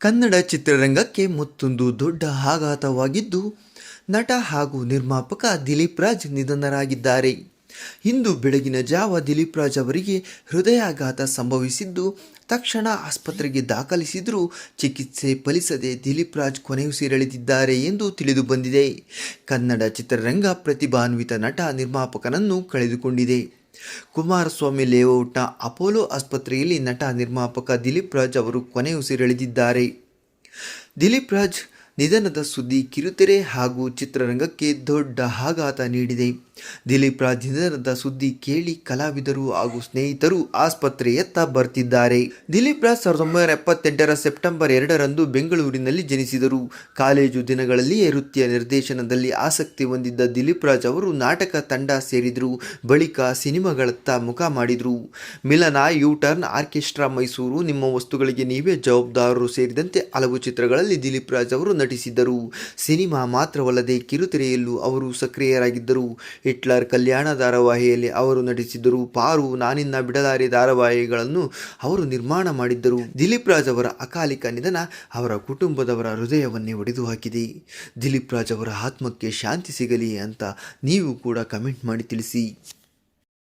ಕನ್ನಡ ಚಿತ್ರರಂಗಕ್ಕೆ ಮತ್ತೊಂದು ದೊಡ್ಡ ಆಘಾತವಾಗಿದ್ದು, ನಟ ಹಾಗೂ ನಿರ್ಮಾಪಕ ದಿಲೀಪ್ ರಾಜ್ ನಿಧನರಾಗಿದ್ದಾರೆ. ಇಂದು ಬೆಳಗಿನ ಜಾವ ದಿಲೀಪ್ ರಾಜ್ ಅವರಿಗೆ ಹೃದಯಾಘಾತ ಸಂಭವಿಸಿದ್ದು, ತಕ್ಷಣ ಆಸ್ಪತ್ರೆಗೆ ದಾಖಲಿಸಿದರೂ ಚಿಕಿತ್ಸೆ ಫಲಿಸದೆ ದಿಲೀಪ್ ರಾಜ್ ಕೊನೆಯುಸಿರೆಳೆದಿದ್ದಾರೆ ಎಂದು ತಿಳಿದು ಬಂದಿದೆ. ಕನ್ನಡ ಚಿತ್ರರಂಗ ಪ್ರತಿಭಾನ್ವಿತ ನಟ ನಿರ್ಮಾಪಕನನ್ನು ಕಳೆದುಕೊಂಡಿದೆ. ಕುಮಾರಸ್ವಾಮಿ ಲೇಔಟ್ನ ಅಪೋಲೋ ಆಸ್ಪತ್ರೆಯಲ್ಲಿ ನಟ ನಿರ್ಮಾಪಕ ದಿಲೀಪ್ ರಾಜ್ ಅವರು ಕೊನೆಯುಸಿರೆಳೆದಿದ್ದಾರೆ. ದಿಲೀಪ್ ರಾಜ್ ನಿಧನದ ಸುದ್ದಿ ಕಿರುತೆರೆ ಹಾಗೂ ಚಿತ್ರರಂಗಕ್ಕೆ ದೊಡ್ಡ ಆಘಾತ ನೀಡಿದೆ. ದಿಲೀಪ್ ರಾಜ್ ನಿಧನದ ಸುದ್ದಿ ಕೇಳಿ ಕಲಾವಿದರು ಹಾಗೂ ಸ್ನೇಹಿತರು ಆಸ್ಪತ್ರೆಯತ್ತ ಬರ್ತಿದ್ದಾರೆ. ದಿಲೀಪ್ ರಾಜ್ 1978ರ ಸೆಪ್ಟೆಂಬರ್ 2ರಂದು ಬೆಂಗಳೂರಿನಲ್ಲಿ ಜನಿಸಿದರು. ಕಾಲೇಜು ದಿನಗಳಲ್ಲಿಯೇ ನೃತ್ಯ ನಿರ್ದೇಶನದಲ್ಲಿ ಆಸಕ್ತಿ ಹೊಂದಿದ್ದ ದಿಲೀಪ್ ರಾಜ್ ಅವರು ನಾಟಕ ತಂಡ ಸೇರಿದರು. ಬಳಿಕ ಸಿನಿಮಾಗಳತ್ತ ಮುಖ ಮಾಡಿದರು. ಮಿಲನ, ಯು ಟರ್ನ್, ಆರ್ಕೆಸ್ಟ್ರಾ ಮೈಸೂರು, ನಿಮ್ಮ ವಸ್ತುಗಳಿಗೆ ನೀವೇ ಜವಾಬ್ದಾರರು ಸೇರಿದಂತೆ ಹಲವು ಚಿತ್ರಗಳಲ್ಲಿ ದಿಲೀಪ್ ರಾಜ್ ಅವರು ನಟಿಸಿದ್ದರು. ಸಿನಿಮಾ ಮಾತ್ರವಲ್ಲದೆ ಕಿರುತೆರೆಯಲ್ಲೂ ಅವರು ಸಕ್ರಿಯರಾಗಿದ್ದರು. ಹಿಟ್ಲರ್, ಕಲ್ಯಾಣ ಧಾರಾವಾಹಿಯಲ್ಲಿ ಅವರು ನಟಿಸಿದ್ದರು. ಪಾರು, ನಾನಿನ್ನ ಬಿಡಲಾರೆ ಧಾರಾವಾಹಿಗಳನ್ನು ಅವರು ನಿರ್ಮಾಣ ಮಾಡಿದ್ದರು. ದಿಲೀಪ್ ರಾಜ್ ಅವರ ಅಕಾಲಿಕ ನಿಧನ ಅವರ ಕುಟುಂಬದವರ ಹೃದಯವನ್ನೇ ಒಡೆದು ಹಾಕಿದೆ. ದಿಲೀಪ್ ರಾಜ್ ಅವರ ಆತ್ಮಕ್ಕೆ ಶಾಂತಿ ಸಿಗಲಿ ಅಂತ ನೀವು ಕೂಡ ಕಮೆಂಟ್ ಮಾಡಿ ತಿಳಿಸಿ.